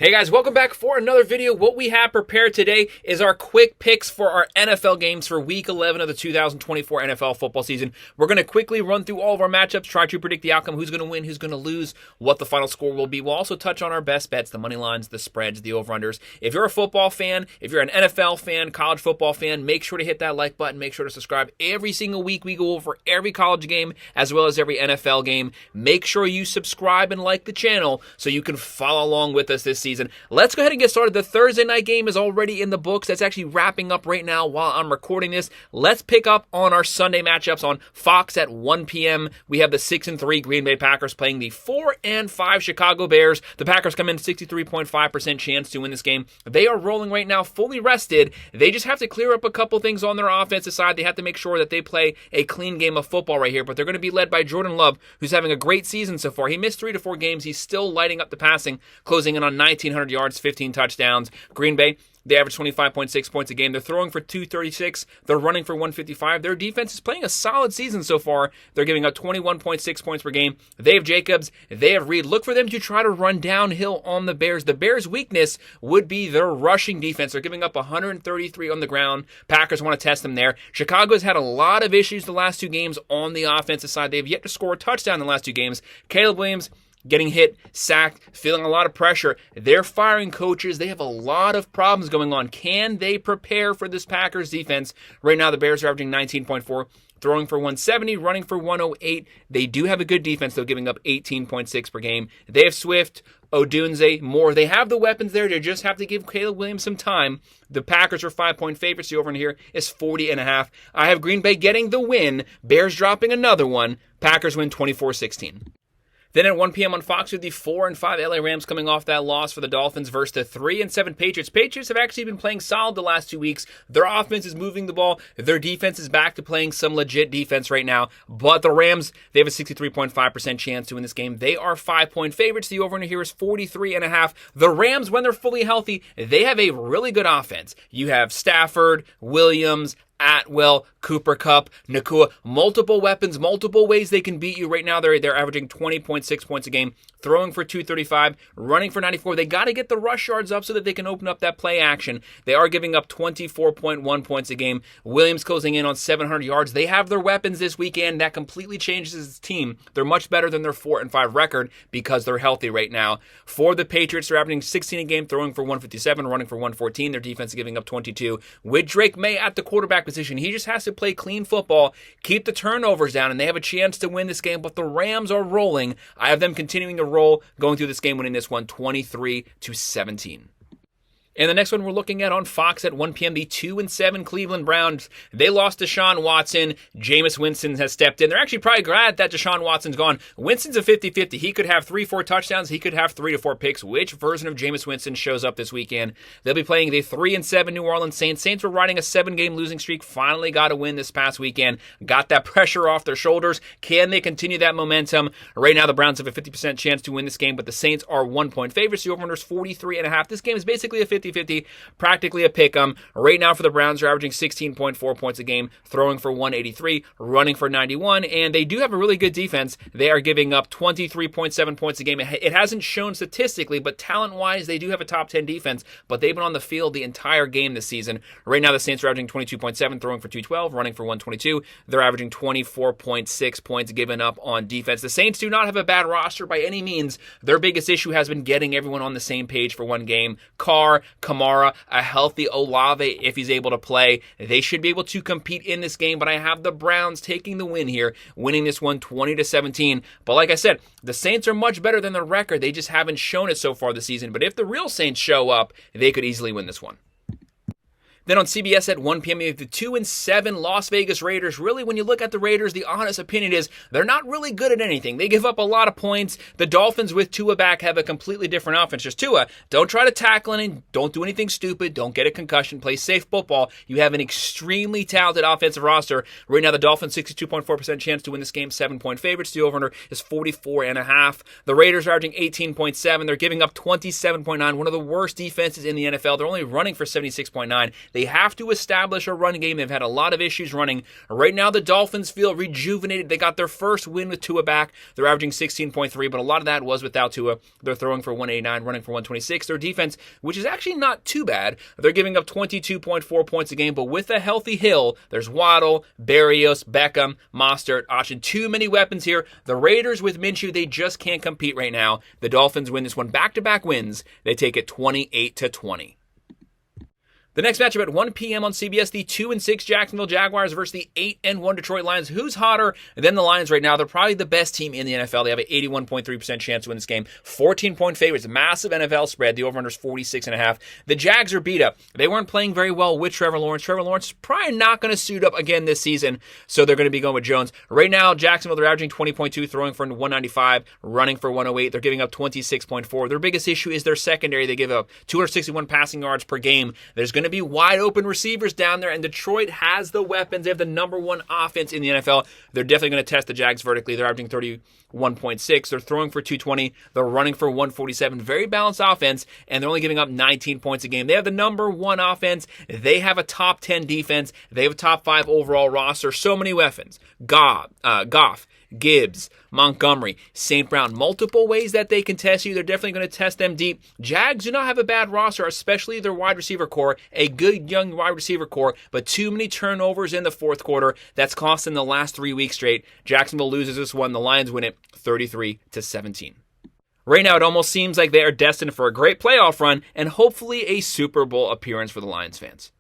Hey guys, welcome back for another video. What we have prepared today is our quick picks for our NFL games for Week 11 of the 2024 NFL football season. We're going to quickly run through all of our matchups, try to predict the outcome, who's going to win, who's going to lose, what the final score will be. We'll also touch on our best bets, the money lines, the spreads, the over-unders. If you're a football fan, if you're an NFL fan, college football fan, make sure to hit that like button. Make sure to subscribe. Every single week we go over every college game as well as every NFL game. Make sure you subscribe and like the channel so you can follow along with us this season. Let's go ahead and get started. The Thursday night game is already in the books. That's actually wrapping up right now while I'm recording this. Let's pick up on our Sunday matchups on Fox at 1 p.m. We have the 6-3 Green Bay Packers playing the 4-5 Chicago Bears. The Packers come in 63.5% chance to win this game. They are rolling right now, fully rested. They just have to clear up a couple things on their offensive side. They have to make sure that they play a clean game of football right here, but they're going to be led by Jordan Love, who's having a great season so far. He missed 3 to 4 games. He's still lighting up the passing, closing in on 1,900 yards, 15 touchdowns. Green Bay, they average 25.6 points a game. They're throwing for 236. They're running for 155. Their defense is playing a solid season so far. They're giving up 21.6 points per game. They have Jacobs. They have Reed. Look for them to try to run downhill on the Bears. The Bears' weakness would be their rushing defense. They're giving up 133 on the ground. Packers want to test them there. Chicago's had a lot of issues the last 2 games on the offensive side. They've yet to score a touchdown in the last 2 games. Caleb Williams getting hit, sacked, feeling a lot of pressure. They're firing coaches. They have a lot of problems going on. Can they prepare for this Packers defense? Right now, the Bears are averaging 19.4, throwing for 170, running for 108. They do have a good defense, though, giving up 18.6 per game. They have Swift, Odunze, Moore. They have the weapons there. They just have to give Caleb Williams some time. The Packers are 5-point favorites. The over in here is 40.5. I have Green Bay getting the win. Bears dropping another one. Packers win 24-16. Then at 1 p.m. on Fox, with the 4-5 LA Rams coming off that loss for the Dolphins versus the 3-7 Patriots. Patriots have actually been playing solid the last 2 weeks. Their offense is moving the ball. Their defense is back to playing some legit defense right now. But the Rams, they have a 63.5% chance to win this game. They are 5-point favorites. The over-under here is 43.5. The Rams, when they're fully healthy, they have a really good offense. You have Stafford, Williams, Atwell, Cooper Kupp, Nakua, multiple weapons, multiple ways they can beat you. Right now, they're averaging 20.6 points a game, throwing for 235, running for 94. They got to get the rush yards up so that they can open up that play action. They are giving up 24.1 points a game. Williams closing in on 700 yards. They have their weapons this weekend. That completely changes this team. They're much better than their 4-5 record because they're healthy right now. For the Patriots, they're averaging 16 a game, throwing for 157, running for 114. Their defense is giving up 22. With Drake May at the quarterback position, he just has to play clean football, keep the turnovers down, and they have a chance to win this game. But the Rams are rolling. I have them continuing to roll, going through this game, winning this one 23-17. And the next one we're looking at on Fox at 1 p.m., the 2-7 Cleveland Browns. They lost Deshaun Watson. Jameis Winston has stepped in. They're actually probably glad that Deshaun Watson's gone. Winston's a 50-50. He could have 3-4 touchdowns. He could have 3 to 4 picks. Which version of Jameis Winston shows up this weekend? They'll be playing the 3-7 New Orleans Saints. Saints were riding a 7-game losing streak. Finally got a win this past weekend. Got that pressure off their shoulders. Can they continue that momentum? Right now, the Browns have a 50% chance to win this game, but the Saints are 1-point favorites. The over-under is 43.5. This game is basically a 50-50, practically a pick-em. Right now for the Browns, they're averaging 16.4 points a game, throwing for 183, running for 91, and they do have a really good defense. They are giving up 23.7 points a game. It hasn't shown statistically, but talent-wise, they do have a top 10 defense, but they've been on the field the entire game this season. Right now, the Saints are averaging 22.7, throwing for 212, running for 122. They're averaging 24.6 points given up on defense. The Saints do not have a bad roster by any means. Their biggest issue has been getting everyone on the same page for one game. Carr, Kamara, a healthy Olave if he's able to play. They should be able to compete in this game, but I have the Browns taking the win here, winning this one 20-17. But like I said, the Saints are much better than their record. They just haven't shown it so far this season. But if the real Saints show up, they could easily win this one. Then on CBS at 1 p.m., you have the 2-7 Las Vegas Raiders. Really, when you look at the Raiders, the honest opinion is they're not really good at anything. They give up a lot of points. The Dolphins with Tua back have a completely different offense. Just Tua, don't try to tackle anything. Don't do anything stupid. Don't get a concussion. Play safe football. You have an extremely talented offensive roster. Right now, the Dolphins 62.4% chance to win this game, 7-point favorites. The over-under is 44.5. The Raiders are averaging 18.7. They're giving up 27.9. One of the worst defenses in the NFL. They're only running for 76.9. They They have to establish a run game. They've had a lot of issues running. Right now, the Dolphins feel rejuvenated. They got their first win with Tua back. They're averaging 16.3, but a lot of that was without Tua. They're throwing for 189, running for 126. Their defense, which is actually not too bad, they're giving up 22.4 points a game, but with a healthy Hill, there's Waddle, Berrios, Beckham, Mostert, Austin. Too many weapons here. The Raiders with Minshew, they just can't compete right now. The Dolphins win this one back-to-back wins. They take it 28-20. The next matchup at 1 p.m. on CBS, the 2-6 Jacksonville Jaguars versus the 8-1 Detroit Lions. Who's hotter than the Lions right now? They're probably the best team in the NFL. They have an 81.3% chance to win this game. 14-point favorites, massive NFL spread. The over-under is 46.5. The Jags are beat up. They weren't playing very well with Trevor Lawrence. Trevor Lawrence is probably not going to suit up again this season, so they're going to be going with Jones. Right now, Jacksonville, they're averaging 20.2, throwing for 195, running for 108. They're giving up 26.4. Their biggest issue is their secondary. They give up 261 passing yards per game. There's going to be wide open receivers down there, and Detroit has the weapons. They have the number one offense in the NFL. They're definitely going to test the Jags vertically. They're averaging 31.6. They're throwing for 220. They're running for 147. Very balanced offense, and they're only giving up 19 points a game. They have the number one offense. They have a top 10 defense. They have a top 5 overall roster. So many weapons. Goff, Gibbs, Montgomery, St. Brown, multiple ways that they can test you. They're definitely going to test them deep. Jags do not have a bad roster, especially their wide receiver core, a good young wide receiver core, but too many turnovers in the fourth quarter. That's cost them the last 3 weeks straight. Jacksonville loses this one. The Lions win it 33-17. Right now, it almost seems like they are destined for a great playoff run and hopefully a Super Bowl appearance for the Lions fans.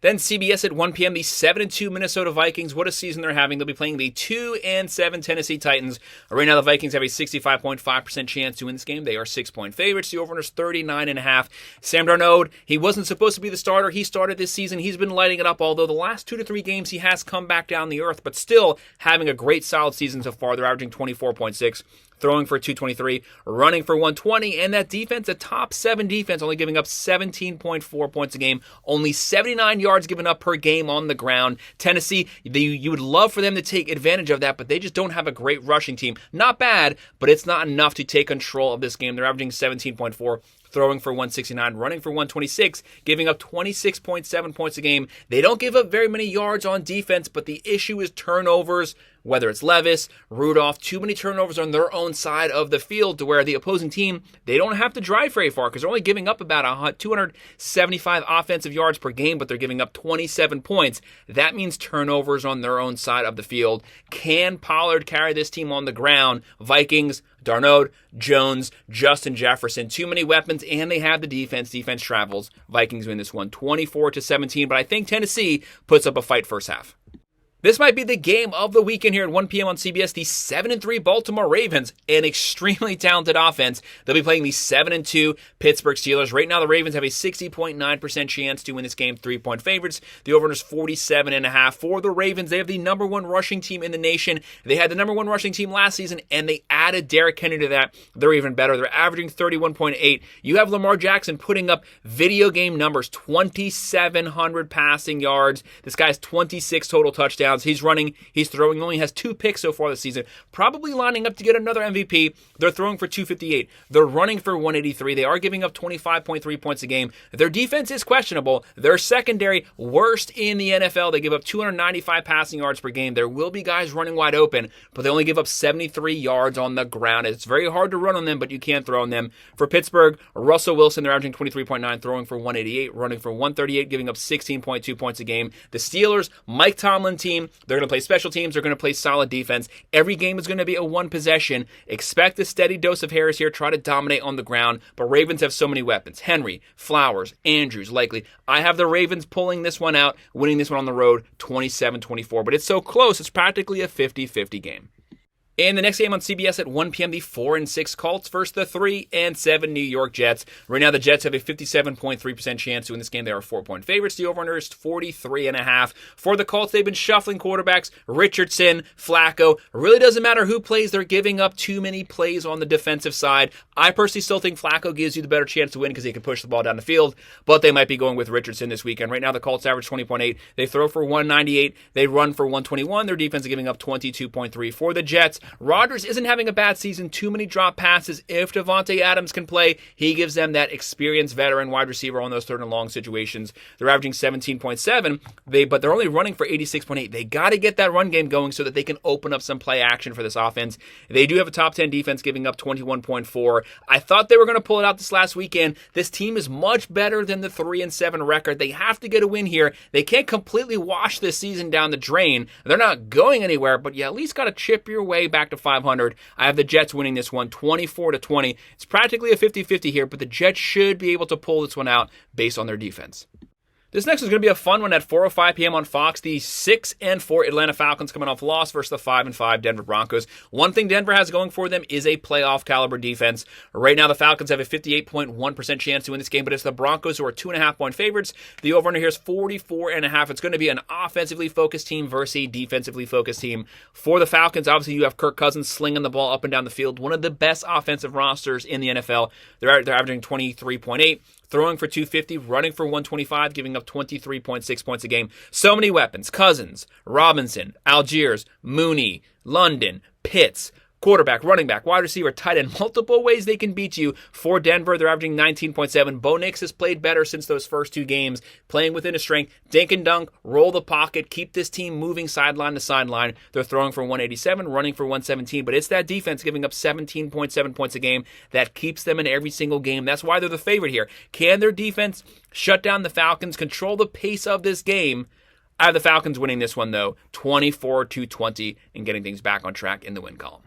Then CBS at 1 p.m., the 7-2 Minnesota Vikings. What a season they're having. They'll be playing the 2-7 Tennessee Titans. Right now, the Vikings have a 65.5% chance to win this game. They are 6-point favorites. The over-under is 39.5. Sam Darnold, he wasn't supposed to be the starter. He started this season. He's been lighting it up, although the last 2 to 3 games he has come back down the earth, but still having a great solid season so far. They're averaging 24.6. Throwing for 223, running for 120, and that defense, a top 7 defense, only giving up 17.4 points a game, only 79 yards given up per game on the ground. Tennessee, you would love for them to take advantage of that, but they just don't have a great rushing team. Not bad, but it's not enough to take control of this game. They're averaging 17.4. Throwing for 169, running for 126, giving up 26.7 points a game. They don't give up very many yards on defense, but the issue is turnovers, whether it's Levis, Rudolph, too many turnovers on their own side of the field to where the opposing team, they don't have to drive very far because they're only giving up about 275 offensive yards per game, but they're giving up 27 points. That means turnovers on their own side of the field. Can Pollard carry this team on the ground? Vikings, Darnold, Jones, Justin Jefferson, too many weapons, and they have the defense. Defense travels. Vikings win this one 24-17, but I think Tennessee puts up a fight first half. This might be the game of the weekend here at 1 p.m. on CBS. The 7-3 Baltimore Ravens, an extremely talented offense. They'll be playing the 7-2 Pittsburgh Steelers. Right now, the Ravens have a 60.9% chance to win this game. 3-point favorites. The over-under is 47.5. For the Ravens, they have the number one rushing team in the nation. They had the number one rushing team last season, and they added Derrick Henry to that. They're even better. They're averaging 31.8. You have Lamar Jackson putting up video game numbers, 2,700 passing yards. This guy has 26 total touchdowns. He's running, he's throwing, only has 2 picks so far this season. Probably lining up to get another MVP. They're throwing for 258. They're running for 183. They are giving up 25.3 points a game. Their defense is questionable. Their secondary, worst in the NFL. They give up 295 passing yards per game. There will be guys running wide open, but they only give up 73 yards on the ground. It's very hard to run on them, but you can throw on them. For Pittsburgh, Russell Wilson, they're averaging 23.9, throwing for 188, running for 138, giving up 16.2 points a game. The Steelers, Mike Tomlin team, they're going to play special teams. They're going to play solid defense. Every game is going to be a one possession. Expect a steady dose of Harris here. Try to dominate on the ground. But Ravens have so many weapons. Henry, Flowers, Andrews, likely. I have the Ravens pulling this one out, winning this one on the road, 27-24. But it's so close, it's practically a 50-50 game. And the next game on CBS at 1 p.m., the 4-6 Colts versus the 3-7 New York Jets. Right now, the Jets have a 57.3% chance to win this game. They are 4-point favorites. The over-under is 43.5. For the Colts, they've been shuffling quarterbacks. Richardson, Flacco. It really doesn't matter who plays. They're giving up too many plays on the defensive side. I personally still think Flacco gives you the better chance to win because he can push the ball down the field, but they might be going with Richardson this weekend. Right now, the Colts average 20.8. They throw for 198. They run for 121. Their defense is giving up 22.3. For the Jets, Rodgers isn't having a bad season, too many drop passes. If Devontae Adams can play, he gives them that experienced veteran wide receiver on those third and long situations. They're averaging 17.7, but they're only running for 86.8. They got to get that run game going so that they can open up some play action for this offense. They do have a top 10 defense giving up 21.4. I thought they were going to pull it out this last weekend. This team is much better than the 3-7 record. They have to get a win here. They can't completely wash this season down the drain. They're not going anywhere, but you at least got to chip your way back to 500. I have the Jets winning this one 24-20. It's practically a 50-50 here, but the Jets should be able to pull this one out based on their defense. This next is going to be a fun one at 4:05 p.m. on Fox. The 6-4 Atlanta Falcons coming off loss versus the 5-5 Denver Broncos. One thing Denver has going for them is a playoff caliber defense. Right now, the Falcons have a 58.1% chance to win this game, but it's the Broncos who are 2.5-point favorites. The over-under here is 44.5. It's going to be an offensively focused team versus a defensively focused team. For the Falcons, obviously, you have Kirk Cousins slinging the ball up and down the field. One of the best offensive rosters in the NFL. They're averaging 23.8. Throwing for 250, running for 125, giving up 23.6 points a game. So many weapons. Cousins, Robinson, Algiers, Mooney, London, Pitts, quarterback, running back, wide receiver, tight end. Multiple ways they can beat you. For Denver, they're averaging 19.7. Bo Nix has played better since those first two games, playing within his strength. Dink and dunk, roll the pocket, keep this team moving sideline to sideline. They're throwing for 187, running for 117, but it's that defense giving up 17.7 points a game that keeps them in every single game. That's why they're the favorite here. Can their defense shut down the Falcons, control the pace of this game? I have the Falcons winning this one, though, 24-20, and getting things back on track in the win column.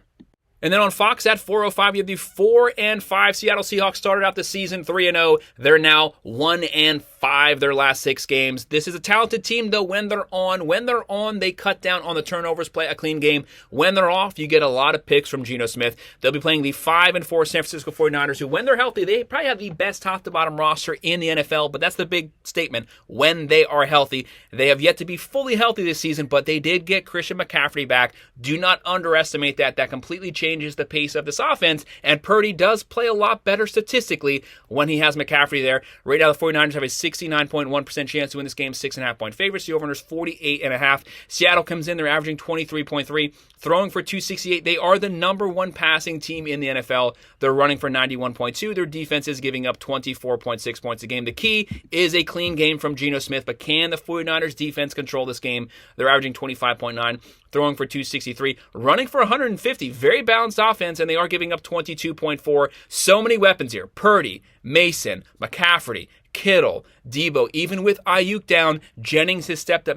And then on Fox at 4:05, you have the 4-5 Seattle Seahawks. Started out the season 3-0. They're now 1-5 their last 6 games. This is a talented team, though. When they're on, they cut down on the turnovers, play a clean game. When they're off, you get a lot of picks from Geno Smith. They'll be playing the 5-4 San Francisco 49ers, who, when they're healthy, they probably have the best top-to-bottom roster in the NFL, but that's the big statement. When they are healthy, they have yet to be fully healthy this season, but they did get Christian McCaffrey back. Do not underestimate that. That completely changes the pace of this offense, and Purdy does play a lot better statistically when he has McCaffrey there. Right now, the 49ers have a 69.1% chance to win this game, 6.5-point favorites. The over-under is 48.5. Seattle comes in, they're averaging 23.3, throwing for 268. They are the number one passing team in the NFL. They're running for 91.2. Their defense is giving up 24.6 points a game. The key is a clean game from Geno Smith, but can the 49ers defense control this game? They're averaging 25.9. Throwing for 263, running for 150. Very balanced offense, and they are giving up 22.4. So many weapons here. Purdy, Mason, McCaffrey, Kittle, Debo. Even with Ayuk down, Jennings has stepped up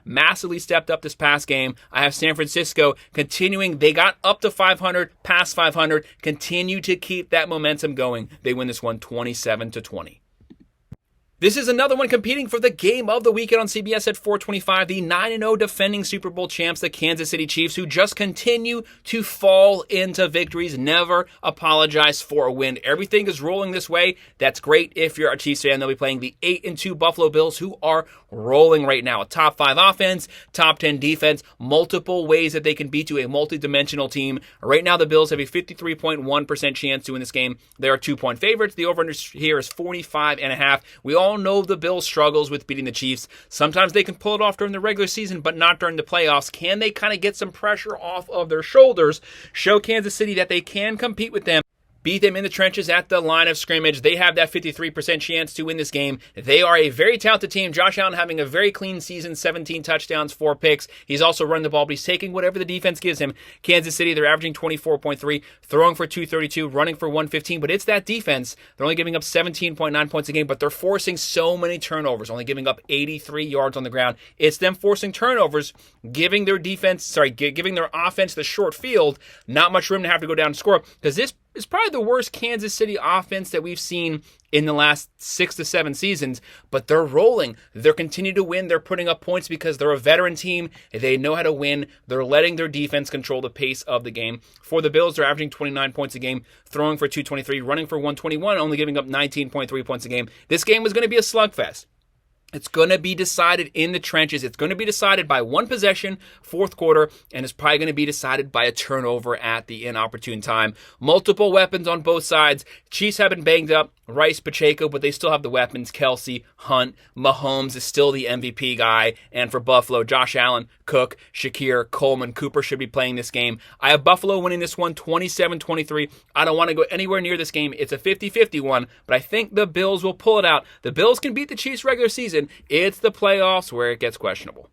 massively stepped up this past game. I have San Francisco continuing. They got up to 500, past 500. Continue to keep that momentum going. They win this one 27-20. This is another one competing for the game of the weekend on CBS at 4:25. The 9-0 defending Super Bowl champs, the Kansas City Chiefs, who just continue to fall into victories, never apologize for a win. Everything is rolling this way. That's great if you're a Chiefs fan. They'll be playing the 8-2 Buffalo Bills, who are rolling right now. A top 5 offense, top 10 defense, multiple ways that they can beat you, a multi-dimensional team. Right now, the Bills have a 53.1% chance to win this game. They are 2-point favorites. The over-under here is 45.5. We all know the Bills' struggles with beating the Chiefs. Sometimes they can pull it off during the regular season, but not during the playoffs. Can they kind of get some pressure off of their shoulders, show Kansas City that they can compete with them, beat them in the trenches at the line of scrimmage? They have that 53% chance to win this game. They are a very talented team. Josh Allen having a very clean season, 17 touchdowns, 4 picks. He's also run the ball, but he's taking whatever the defense gives him. Kansas City, they're averaging 24.3, throwing for 232, running for 115, but it's that defense. They're only giving up 17.9 points a game, but they're forcing so many turnovers, only giving up 83 yards on the ground. It's them forcing turnovers, giving their offense the short field, not much room to have to go down and score, because this is probably the worst Kansas City offense that we've seen in the last 6 to 7 seasons, but they're rolling. They're continuing to win. They're putting up points because they're a veteran team. They know how to win. They're letting their defense control the pace of the game. For the Bills, they're averaging 29 points a game, throwing for 223, running for 121, only giving up 19.3 points a game. This game was going to be a slugfest. It's going to be decided in the trenches. It's going to be decided by one possession, fourth quarter, and it's probably going to be decided by a turnover at the inopportune time. Multiple weapons on both sides. Chiefs have been banged up. Rice, Pacheco, but they still have the weapons. Kelsey, Hunt, Mahomes is still the MVP guy. And for Buffalo, Josh Allen, Cook, Shakir, Coleman, Cooper should be playing this game. I have Buffalo winning this one 27-23. I don't want to go anywhere near this game. It's a 50-50 one, but I think the Bills will pull it out. The Bills can beat the Chiefs regular season. It's the playoffs where it gets questionable.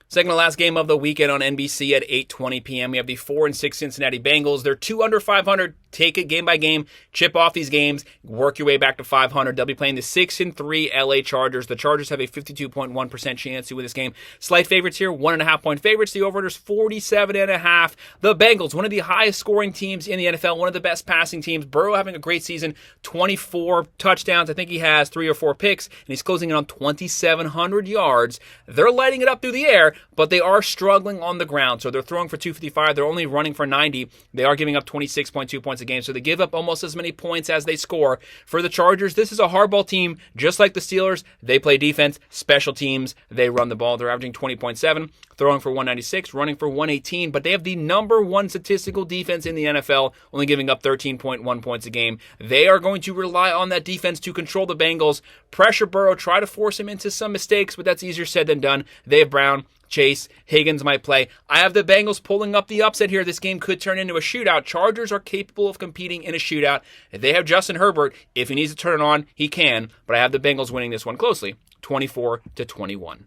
Second to last game of the weekend on NBC at 8:20 p.m. We have the 4-6 Cincinnati Bengals. They're 2 under 500. Take it game by game, chip off these games, work your way back to 500. They'll be playing the 6-3 LA Chargers. The Chargers have a 52.1% chance to win this game. Slight favorites here, 1.5 point favorites. The over-under's 47.5. The Bengals, one of the highest scoring teams in the NFL, one of the best passing teams. Burrow having a great season, 24 touchdowns. I think he has 3 or 4 picks, and he's closing in on 2,700 yards. They're lighting it up through the air, but they are struggling on the ground. So they're throwing for 255. They're only running for 90. They are giving up 26.2 points a game, so they give up almost as many points as they score. For the Chargers, this is a hardball team, just like the Steelers. They play defense, special teams, they run the ball. They're averaging 20.7, throwing for 196, running for 118, but they have the number one statistical defense in the NFL, only giving up 13.1 points a game. They are going to rely on that defense to control the Bengals, pressure Burrow, try to force him into some mistakes, but that's easier said than done. They have Brown, Chase, Higgins might play. I have the Bengals pulling up the upset here. This game could turn into a shootout. Chargers are capable of competing in a shootout. If they have Justin Herbert, if he needs to turn it on, he can. But I have the Bengals winning this one closely, 24-21.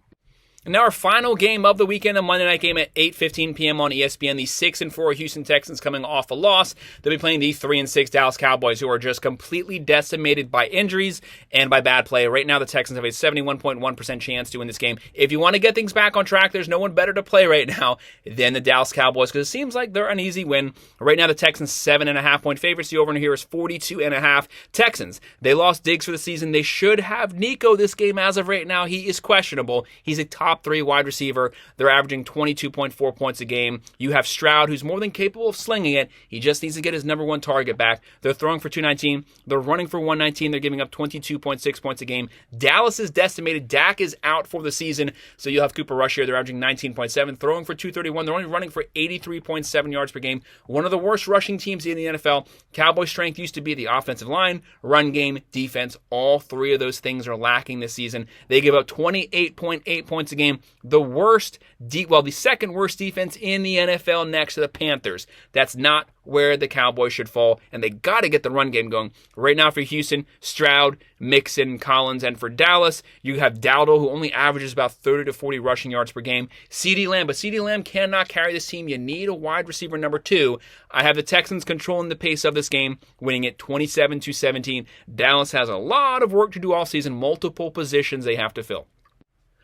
And now our final game of the weekend, a Monday night game at 8:15 p.m. on ESPN. The 6-4 Houston Texans coming off a loss. They'll be playing the 3-6 Dallas Cowboys, who are just completely decimated by injuries and by bad play. Right now, the Texans have a 71.1% chance to win this game. If you want to get things back on track, there's no one better to play right now than the Dallas Cowboys, because it seems like they're an easy win. Right now, the Texans 7.5 point favorites. The over here is 42.5. Texans, they lost Diggs for the season. They should have Nico this game as of right now. He is questionable. He's a top 3 wide receiver. They're averaging 22.4 points a game. You have Stroud, who's more than capable of slinging it. He just needs to get his number one target back. They're throwing for 219. They're running for 119. They're giving up 22.6 points a game. Dallas is decimated. Dak is out for the season. So you'll have Cooper Rush here. They're averaging 19.7, throwing for 231. They're only running for 83.7 yards per game. One of the worst rushing teams in the NFL. Cowboys' strength used to be the offensive line, run game, defense. All 3 of those things are lacking this season. They give up 28.8 points a game. The second worst defense in the NFL next to the Panthers. That's not where the Cowboys should fall, and they got to get the run game going. Right now for Houston, Stroud, Mixon, Collins, and for Dallas, you have Dowdle, who only averages about 30 to 40 rushing yards per game. CeeDee Lamb, but CeeDee Lamb cannot carry this team. You need a wide receiver number 2. I have the Texans controlling the pace of this game, winning it 27-17. Dallas has a lot of work to do all season, multiple positions they have to fill.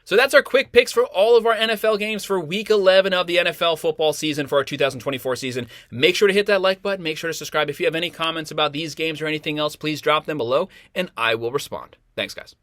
So that's our quick picks for all of our NFL games for Week 11 of the NFL football season for our 2024 season. Make sure to hit that like button. Make sure to subscribe. If you have any comments about these games or anything else, please drop them below, and I will respond. Thanks, guys.